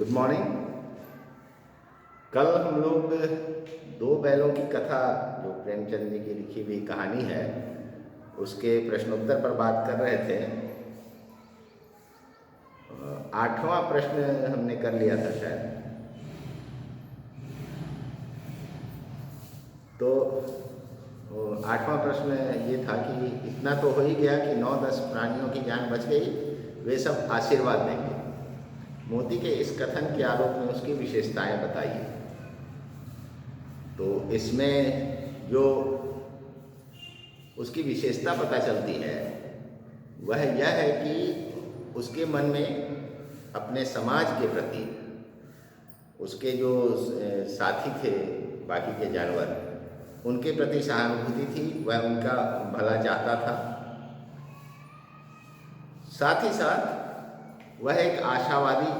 Good morning. कल हम लोग दो बैलों की कथा, जो प्रेमचंद जी की लिखी हुई कहानी है, उसके प्रश्नोत्तर पर बात कर रहे थे। आठवां प्रश्न हमने कर लिया था शायद। तो आठवां प्रश्न ये था कि इतना तो हो ही गया कि 9-10 प्राणियों की जान बच गई, वे सब आशीर्वाद देंगे। मोती के इस कथन के आलोक में उसकी विशेषताएं बताइए। तो इसमें जो उसकी विशेषता पता चलती है वह यह है कि उसके मन में अपने समाज के प्रति, उसके जो साथी थे बाकी के जानवर, उनके प्रति सहानुभूति थी। वह उनका भला चाहता था। साथ ही साथ वह एक आशावादी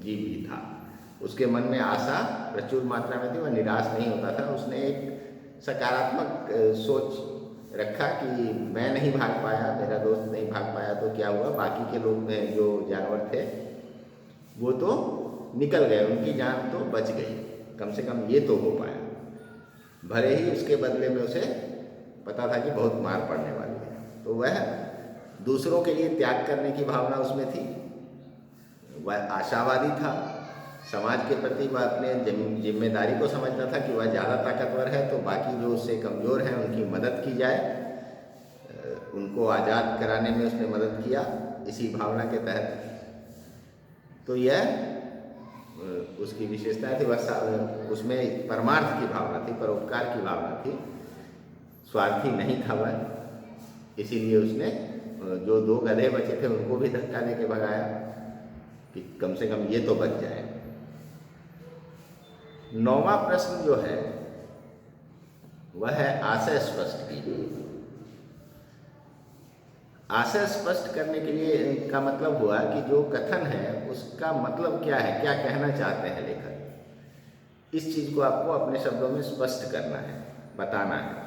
जीव भी था। उसके मन में आशा प्रचुर मात्रा में थी। वह निराश नहीं होता था। उसने एक सकारात्मक सोच रखा कि मैं नहीं भाग पाया, मेरा दोस्त नहीं भाग पाया तो क्या हुआ, बाकी के लोग जो जानवर थे वो तो निकल गए, उनकी जान तो बच गई, कम से कम ये तो हो पाया। भले ही उसके बदले में उसे पता था कि बहुत मार पड़ने वाली है। तो वह दूसरों के लिए त्याग करने की भावना उसमें थी। वह आशावादी था। समाज के प्रति वह अपने जिम्मेदारी को समझता था कि वह ज़्यादा ताकतवर है तो बाकी जो उससे कमज़ोर हैं उनकी मदद की जाए। उनको आज़ाद कराने में उसने मदद किया इसी भावना के तहत। तो यह उसकी विशेषता थी। वह उसमें परमार्थ की भावना थी, परोपकार की भावना थी। स्वार्थी नहीं था वह। इसीलिए उसने जो दो गधे बचे थे उनको भी धक्का दे के भगाया कि कम से कम ये तो बच जाए। 9वां प्रश्न जो है वह है आशय स्पष्ट कीजिए। आशय स्पष्ट करने के लिए का मतलब हुआ कि जो कथन है उसका मतलब क्या है, क्या कहना चाहते हैं लेखक। इस चीज़ को आपको अपने शब्दों में स्पष्ट करना है, बताना है।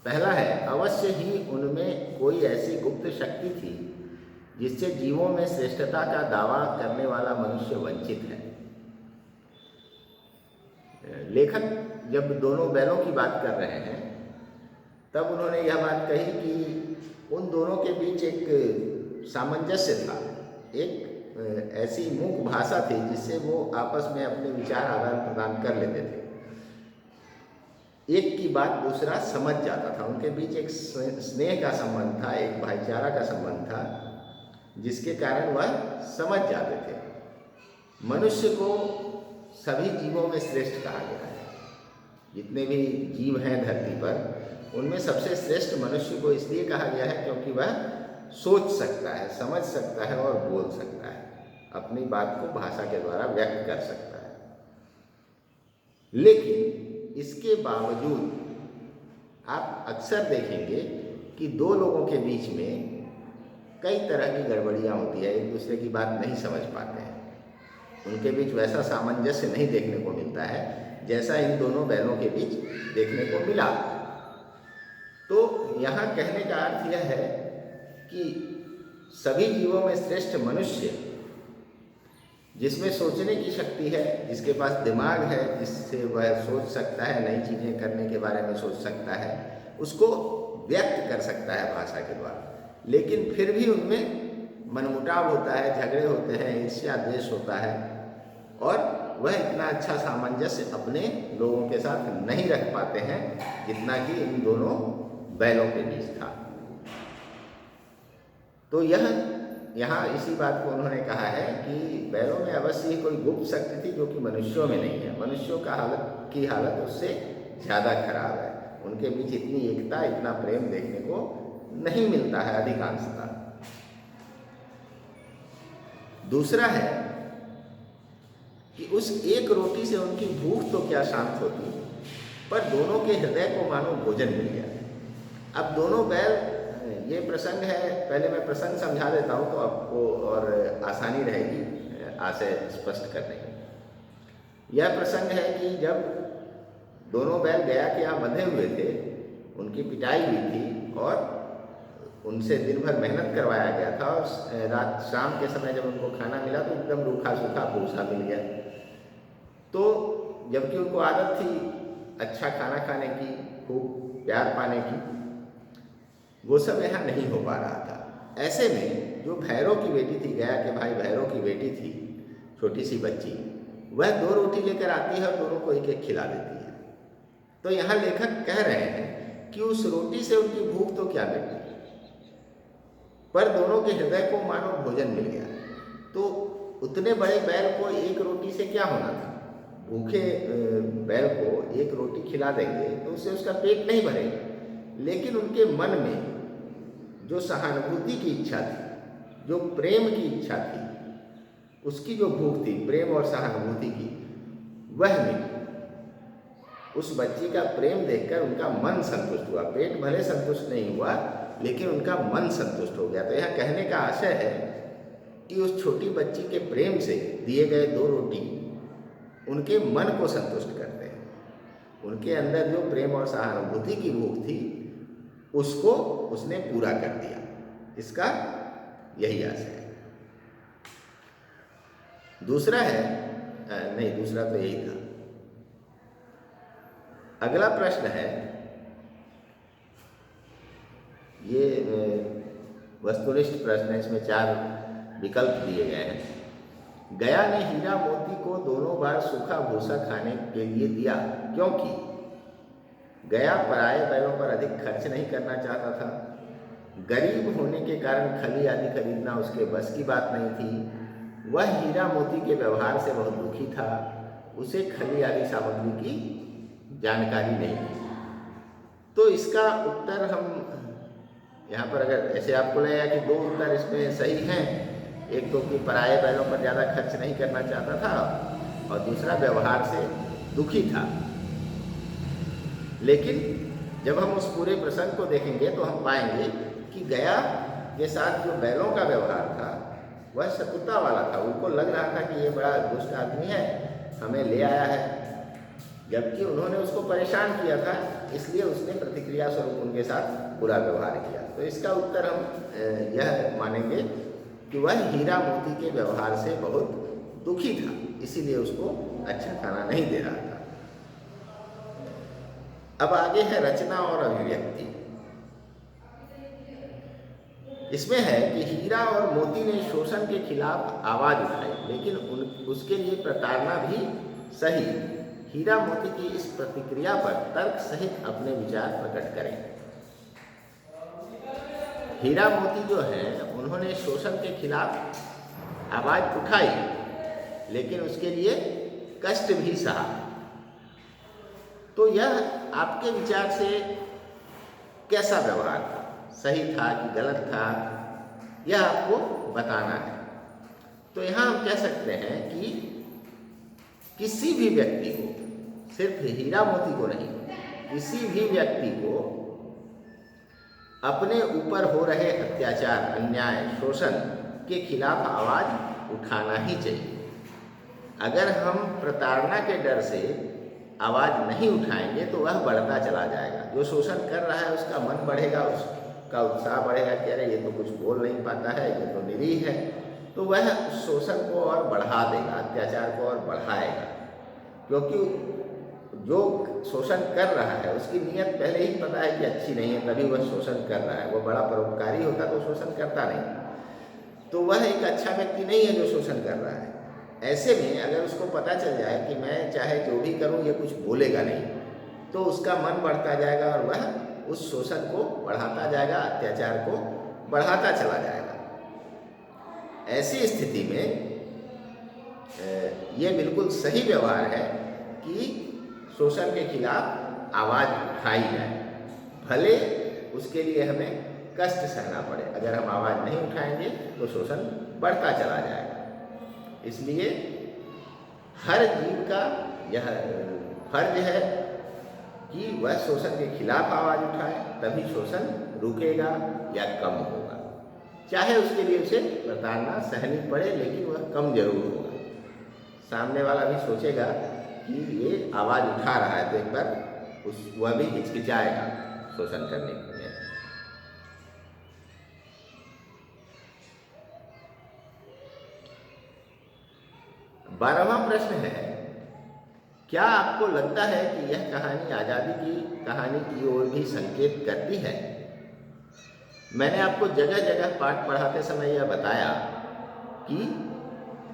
पहला है, अवश्य ही उनमें कोई ऐसी गुप्त शक्ति थी जिससे जीवों में श्रेष्ठता का दावा करने वाला मनुष्य वंचित है। लेखक जब दोनों बैलों की बात कर रहे हैं तब उन्होंने यह बात कही कि उन दोनों के बीच एक सामंजस्य था, एक ऐसी मूक भाषा थी जिससे वो आपस में अपने विचार आदान प्रदान कर लेते थे। एक की बात दूसरा समझ जाता था। उनके बीच एक स्नेह का संबंध था, एक भाईचारा का संबंध था, जिसके कारण वह समझ जाते थे। मनुष्य को सभी जीवों में श्रेष्ठ कहा गया है। जितने भी जीव हैं धरती पर, उनमें सबसे श्रेष्ठ मनुष्य को इसलिए कहा गया है क्योंकि वह सोच सकता है, समझ सकता है और बोल सकता है, अपनी बात को भाषा के द्वारा व्यक्त कर सकता है। लेकिन इसके बावजूद आप अक्सर देखेंगे कि दो लोगों के बीच में कई तरह की गड़बड़ियाँ होती है। एक दूसरे की बात नहीं समझ पाते हैं। उनके बीच वैसा सामंजस्य नहीं देखने को मिलता है जैसा इन दोनों बैलों के बीच देखने को मिला। तो यहाँ कहने का अर्थ यह है कि सभी जीवों में श्रेष्ठ मनुष्य, जिसमें सोचने की शक्ति है, जिसके पास दिमाग है, जिससे वह सोच सकता है, नई चीज़ें करने के बारे में सोच सकता है, उसको व्यक्त कर सकता है भाषा के द्वारा। लेकिन फिर भी उनमें मनमुटाव होता है, झगड़े होते हैं, ईर्ष्या द्वेष होता है और वह इतना अच्छा सामंजस्य अपने लोगों के साथ नहीं रख पाते हैं जितना कि इन दोनों बैलों के बीच था। तो यह यहाँ इसी बात को उन्होंने कहा है कि बैलों में अवश्य ही कोई गुप्त शक्ति थी जो कि मनुष्यों में नहीं है। मनुष्यों की हालत उससे ज़्यादा खराब है। उनके बीच इतनी एकता, इतना प्रेम देखने को नहीं मिलता है अधिकांशतः। दूसरा है कि उस एक रोटी से उनकी भूख तो क्या शांत होती, पर दोनों के हृदय को मानो भोजन मिल गया। अब दोनों बैल, ये प्रसंग है, पहले मैं प्रसंग समझा देता हूँ तो आपको और आसानी रहेगी आशय स्पष्ट करने की। यह प्रसंग है कि जब दोनों बैल गया के यहाँ बंधे हुए थे, उनकी पिटाई हुई थी और उनसे दिन भर मेहनत करवाया गया था और रात शाम के समय जब उनको खाना मिला तो एकदम रूखा सूखा भूसा मिल गया। तो जबकि उनको आदत थी अच्छा खाना खाने की, खूब प्यार पाने की, वो सब यहाँ नहीं हो पा रहा था। ऐसे में जो भैरव की बेटी थी, गया के भाई भैरव की बेटी थी, छोटी सी बच्ची, वह 2 रोटी लेकर आती है और दोनों को एक एक खिला देती है। तो यहाँ लेखक कह रहे हैं कि उस रोटी से उनकी भूख तो क्या मिटी, पर दोनों के हृदय को मानो भोजन मिल गया। तो उतने बड़े बैल को एक रोटी से क्या होना था? भूखे बैल को एक रोटी खिला देंगे तो उससे उसका पेट नहीं भरेगा, लेकिन उनके मन में जो सहानुभूति की इच्छा थी, जो प्रेम की इच्छा थी, उसकी जो भूख थी प्रेम और सहानुभूति की, वह मिली। उस बच्ची का प्रेम देखकर उनका मन संतुष्ट हुआ। पेट भले संतुष्ट नहीं हुआ, लेकिन उनका मन संतुष्ट हो गया। तो यह कहने का आशय है कि उस छोटी बच्ची के प्रेम से दिए गए 2 रोटी उनके मन को संतुष्ट करते हैं। उनके अंदर जो प्रेम और सहानुभूति की भूख थी उसको उसने पूरा कर दिया। इसका यही आशय है। दूसरा है, नहीं दूसरा तो यही था। अगला प्रश्न है, ये वस्तुनिष्ठ प्रश्न है, इसमें 4 विकल्प दिए गए हैं। गया ने हीरा मोती को दोनों बार सूखा भूसा खाने के लिए दिया, क्योंकि गया पराये बैलों पर अधिक खर्च नहीं करना चाहता था, गरीब होने के कारण खली आदि खरीदना उसके बस की बात नहीं थी, वह हीरा मोती के व्यवहार से बहुत दुखी था, उसे खली आदि सामग्री की जानकारी नहीं थी। तो इसका उत्तर हम यहाँ पर अगर ऐसे आपको लगेगा कि 2 उत्तर इसमें सही हैं, एक तो कि पराये बैलों पर ज़्यादा खर्च नहीं करना चाहता था और दूसरा व्यवहार से दुखी था। लेकिन जब हम उस पूरे प्रसंग को देखेंगे तो हम पाएंगे कि गया के साथ जो बैलों का व्यवहार था वह शत्रुता वाला था। उनको लग रहा था कि ये बड़ा दुष्ट आदमी है, हमें ले आया है, जबकि उन्होंने उसको परेशान किया था, इसलिए उसने प्रतिक्रिया स्वरूप उनके साथ बुरा व्यवहार किया। तो इसका उत्तर हम यह मानेंगे कि वह हीरा मोती के व्यवहार से बहुत दुखी था, इसीलिए उसको अच्छा खाना नहीं दे रहा था। अब आगे है रचना और अभिव्यक्ति। इसमें है कि हीरा और मोती ने शोषण के खिलाफ आवाज उठाई, लेकिन उसके लिए प्रताड़ना भी सही। हीरा मोती की इस प्रतिक्रिया पर तर्क सहित अपने विचार प्रकट करें। हीरा मोती जो है उन्होंने शोषण के खिलाफ आवाज उठाई, लेकिन उसके लिए कष्ट भी सहा। तो यह आपके विचार से कैसा व्यवहार था, सही था कि गलत था, यह आपको बताना है। तो यहाँ हम कह सकते हैं कि किसी भी व्यक्ति को, सिर्फ हीरा मोती को नहीं, किसी भी व्यक्ति को अपने ऊपर हो रहे अत्याचार, अन्याय, शोषण के खिलाफ आवाज उठाना ही चाहिए। अगर हम प्रताड़ना के डर से आवाज नहीं उठाएंगे तो वह बढ़ता चला जाएगा। जो शोषण कर रहा है उसका मन बढ़ेगा, उसका उत्साह बढ़ेगा कि अरे ये तो कुछ बोल नहीं पाता है, ये तो निरीह है, तो वह शोषण को और बढ़ा देगा, अत्याचार को और बढ़ाएगा। क्योंकि जो शोषण कर रहा है उसकी नीयत पहले ही पता है कि अच्छी नहीं है, तभी वह शोषण कर रहा है। वो बड़ा परोपकारी होता तो शोषण करता नहीं। तो वह एक अच्छा व्यक्ति नहीं है जो शोषण कर रहा है। ऐसे में अगर उसको पता चल जाए कि मैं चाहे जो भी करूं ये कुछ बोलेगा नहीं, तो उसका मन बढ़ता जाएगा और वह उस शोषण को बढ़ाता जाएगा, अत्याचार को बढ़ाता चला जाएगा। ऐसी स्थिति में ये बिल्कुल सही व्यवहार है कि शोषण के खिलाफ आवाज उठाई जाए, भले उसके लिए हमें कष्ट सहना पड़े। अगर हम आवाज नहीं उठाएंगे तो शोषण बढ़ता चला जाएगा। इसलिए हर जीव का यह फर्ज है कि वह शोषण के खिलाफ आवाज उठाए, तभी शोषण रुकेगा या कम होगा। चाहे उसके लिए उसे प्रताड़ना सहनी पड़े, लेकिन वह कम जरूर होगा। सामने वाला भी सोचेगा कि ये आवाज़ उठा रहा है, तो एक बार वह भी हिचकिचाएगा शोषण करने में। 12वां प्रश्न है, क्या आपको लगता है कि यह कहानी आज़ादी की कहानी की ओर भी संकेत करती है? मैंने आपको जगह जगह पाठ पढ़ाते समय यह बताया कि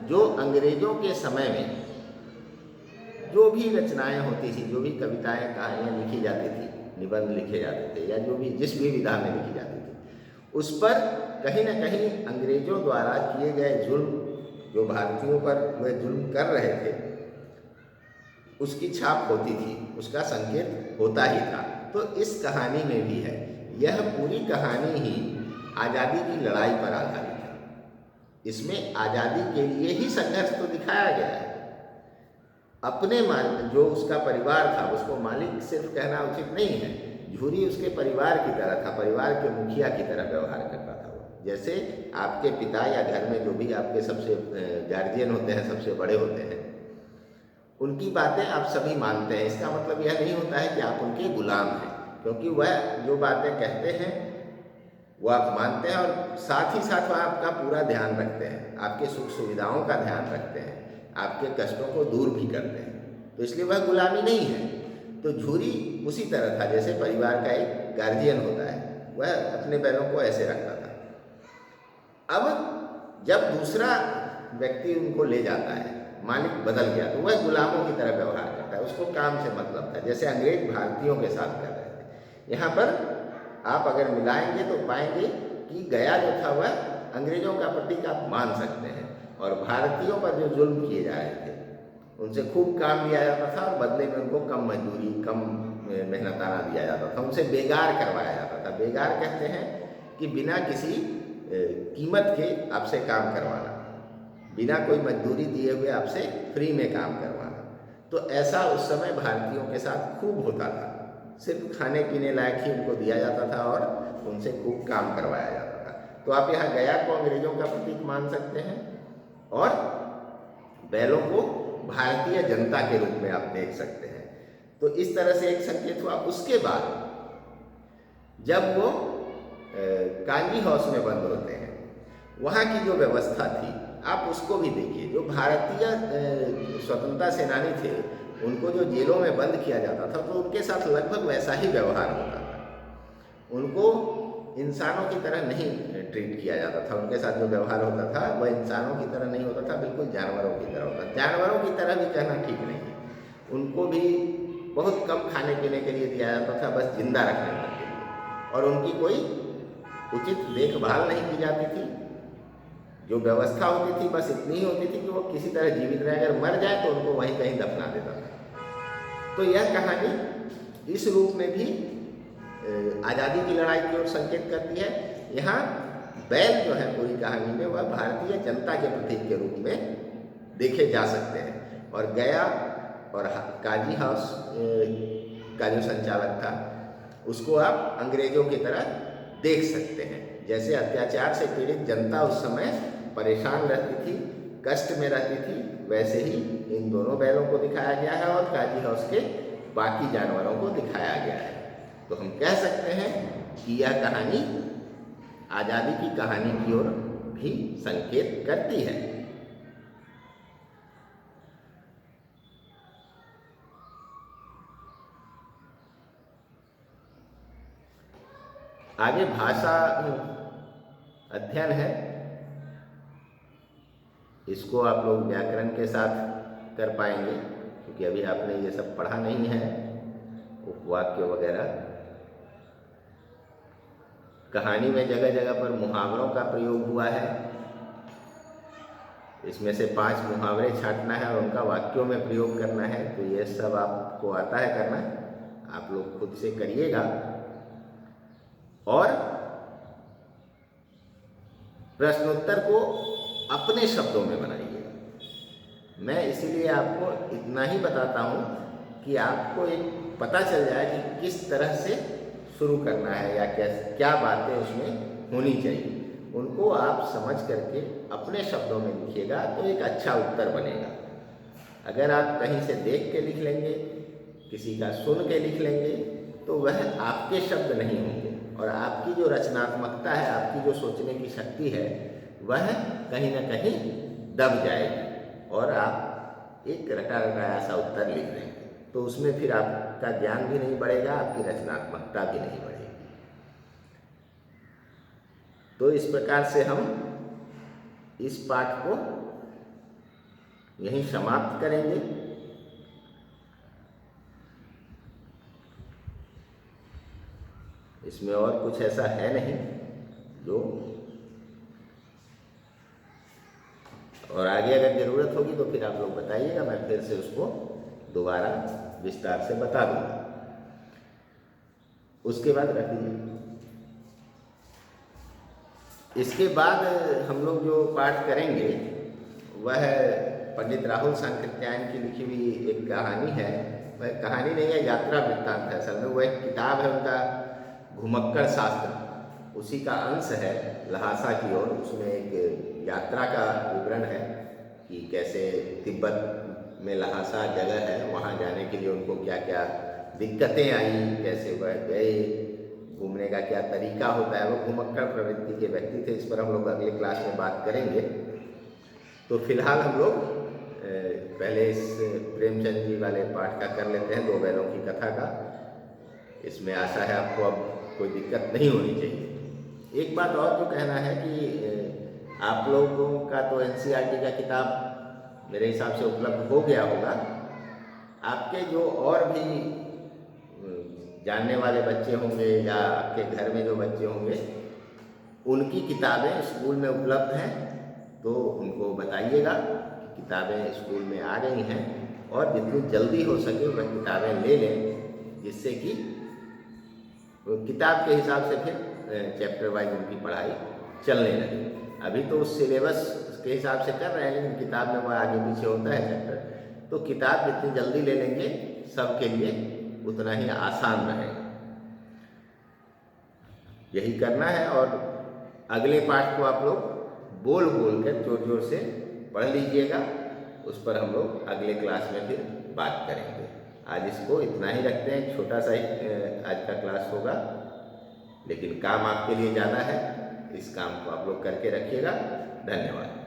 जो अंग्रेजों के समय में जो भी रचनाएं होती थी, जो भी कविताएं कहानियाँ लिखी जाती थी, निबंध लिखे जाते थे, या जो भी जिस भी विधा में लिखी जाती थी, उस पर कहीं न कहीं अंग्रेजों द्वारा किए गए जुल्म, जो भारतीयों पर वे जुल्म कर रहे थे, उसकी छाप होती थी, उसका संकेत होता ही था। तो इस कहानी में भी है। यह पूरी कहानी ही आज़ादी की लड़ाई पर आधारित है। इसमें आज़ादी के लिए ही संघर्ष तो दिखाया गया है। अपने जो उसका परिवार था, उसको मालिक सिर्फ कहना उचित नहीं है। झूरी उसके परिवार की तरह था, परिवार के मुखिया की तरह व्यवहार करता था वो। जैसे आपके पिता या घर में जो भी आपके सबसे गार्जियन होते हैं, सबसे बड़े होते हैं, उनकी बातें आप सभी मानते हैं। इसका मतलब यह नहीं होता है कि आप उनके गुलाम हैं, क्योंकि वह जो बातें कहते हैं वो आप मानते हैं, और साथ ही साथ वह आपका पूरा ध्यान रखते हैं, आपके सुख सुविधाओं का ध्यान रखते हैं, आपके कष्टों को दूर भी करते हैं। तो इसलिए वह गुलामी नहीं है। तो झूरी उसी तरह था, जैसे परिवार का एक गार्जियन होता है, वह अपने बैलों को ऐसे रखता था। अब जब दूसरा व्यक्ति उनको ले जाता है, मालिक बदल गया, तो वह गुलामों की तरह व्यवहार करता है, उसको काम से मतलब था, जैसे अंग्रेज भारतीयों के साथ कर रहे थे। यहाँ पर आप अगर मिलाएंगे तो पाएंगे कि गया जो था वह अंग्रेजों का प्रतीक आप मान सकते हैं, और भारतीयों पर जो जुल्म किए जा रहे थे, उनसे खूब काम लिया जाता था और बदले में उनको कम मजदूरी, कम मेहनताना दिया जाता था, उनसे बेगार करवाया जाता था। बेगार कहते हैं कि बिना किसी कीमत के आपसे काम करवाना, बिना कोई मजदूरी दिए हुए आपसे फ्री में काम करवाना। तो ऐसा उस समय भारतीयों के साथ खूब होता था। सिर्फ खाने पीने लायक ही उनको दिया जाता था और उनसे खूब काम करवाया जाता था। तो आप यहाँ गया को अंग्रेजों का प्रतीक मान सकते हैं, और बैलों को भारतीय जनता के रूप में आप देख सकते हैं। तो इस तरह से एक संकेत हुआ। उसके बाद जब वो कांजी हाउस में बंद होते हैं, वहाँ की जो व्यवस्था थी आप उसको भी देखिए। जो भारतीय स्वतंत्रता सेनानी थे, उनको जो जेलों में बंद किया जाता था, तो उनके साथ लगभग वैसा ही व्यवहार होता था। उनको इंसानों की तरह नहीं ट्रीट किया जाता था। उनके साथ जो व्यवहार होता था वह इंसानों की तरह नहीं होता था, बिल्कुल जानवरों की तरह होता था। जानवरों की तरह भी कहना ठीक नहीं है, उनको भी बहुत कम खाने पीने के लिए दिया जाता था, बस जिंदा रखने के लिए, और उनकी कोई उचित देखभाल नहीं की जाती थी। जो व्यवस्था होती थी बस इतनी ही होती थी कि वो किसी तरह जीवित रहे, अगर मर जाए तो उनको वहीं कहीं दफना देता था। तो यह कहानी इस रूप में भी आज़ादी की लड़ाई की ओर संकेत करती है। यहाँ बैल जो है पूरी कहानी में, वह भारतीय जनता के प्रतीक के रूप में देखे जा सकते हैं। और गया और काजी हाउस का जो संचालक था, उसको आप अंग्रेजों की तरह देख सकते हैं। जैसे अत्याचार से पीड़ित जनता उस समय परेशान रहती थी, कष्ट में रहती थी, वैसे ही इन दोनों बैलों को दिखाया गया है और काजी हाउस के बाकी जानवरों को दिखाया गया है। तो हम कह सकते हैं कि यह कहानी आज़ादी की कहानी की ओर भी संकेत करती है। आगे भाषा अध्ययन है। इसको आप लोग व्याकरण के साथ कर पाएंगे, क्योंकि अभी आपने ये सब पढ़ा नहीं है, उपवाक्य वगैरह। कहानी में जगह जगह पर मुहावरों का प्रयोग हुआ है। इसमें से 5 मुहावरे छांटना है और उनका वाक्यों में प्रयोग करना है। तो ये सब आपको आता है करना, आप लोग खुद से करिएगा। और प्रश्नोत्तर को अपने शब्दों में बनाइएगा। मैं इसीलिए आपको इतना ही बताता हूँ कि आपको एक पता चल जाए कि किस तरह से शुरू करना है या क्या बातें उसमें होनी चाहिए। उनको आप समझ करके अपने शब्दों में लिखिएगा तो एक अच्छा उत्तर बनेगा। अगर आप कहीं से देख के लिख लेंगे, किसी का सुन के लिख लेंगे, तो वह आपके शब्द नहीं होंगे, और आपकी जो रचनात्मकता है, आपकी जो सोचने की शक्ति है, वह कहीं ना कहीं दब जाएगी और आप एक रटा रटाया सा उत्तर लिख देंगे, तो उसमें फिर आपका ज्ञान भी नहीं बढ़ेगा, आपकी रचनात्मकता भी नहीं बढ़ेगी। तो इस प्रकार से हम इस पाठ को यहीं समाप्त करेंगे। इसमें और कुछ ऐसा है नहीं जो, और आगे अगर ज़रूरत होगी तो फिर आप लोग बताइएगा, मैं फिर से उसको दोबारा विस्तार से बता दूंगा। उसके बाद रख दीजिए। इसके बाद हम लोग जो पाठ करेंगे वह पंडित राहुल सांकृत्यायन की लिखी हुई एक कहानी है। वह कहानी नहीं है, यात्रा वृत्तांत है असल में। वह एक किताब है उनका, घुमक्कड़ शास्त्र, उसी का अंश है लहासा की ओर। उसमें एक यात्रा का विवरण है कि कैसे तिब्बत में लहासा जगह है, वहाँ जाने के लिए उनको क्या क्या दिक्कतें आई, कैसे वह गए, घूमने का क्या तरीका होता है। वो घुमक्कड़ प्रवृत्ति के व्यक्ति थे। इस पर हम लोग अगले क्लास में बात करेंगे। तो फिलहाल हम लोग पहले इस प्रेमचंद जी वाले पाठ का कर लेते हैं, 2 बैलों की कथा का। इसमें आशा है आपको अब कोई दिक्कत नहीं होनी चाहिए। एक बात और जो कहना है कि आप लोगों का तो NCERT का किताब मेरे हिसाब से उपलब्ध हो गया होगा। आपके जो और भी जानने वाले बच्चे होंगे या आपके घर में जो बच्चे होंगे, उनकी किताबें स्कूल में उपलब्ध हैं, तो उनको बताइएगा कि किताबें स्कूल में आ गई हैं, और जितनी जल्दी हो सके वह किताबें ले लें, जिससे कि किताब के हिसाब से फिर चैप्टर वाइज उनकी पढ़ाई चलने लगे। अभी तो उस सिलेबस के हिसाब से कर रहे हैं, लेकिन किताब में वह आगे पीछे होता है चैप्टर। तो किताब जितनी जल्दी ले लेंगे सबके लिए उतना ही आसान रहेगा। यही करना है। और अगले पाठ को आप लोग बोल बोल कर जोर जोर से पढ़ लीजिएगा। उस पर हम लोग अगले क्लास में फिर बात करेंगे। आज इसको इतना ही रखते हैं, छोटा सा ही आज का क्लास होगा, लेकिन काम आपके लिए ज़्यादा है। इस काम को आप लोग करके रखिएगा। धन्यवाद।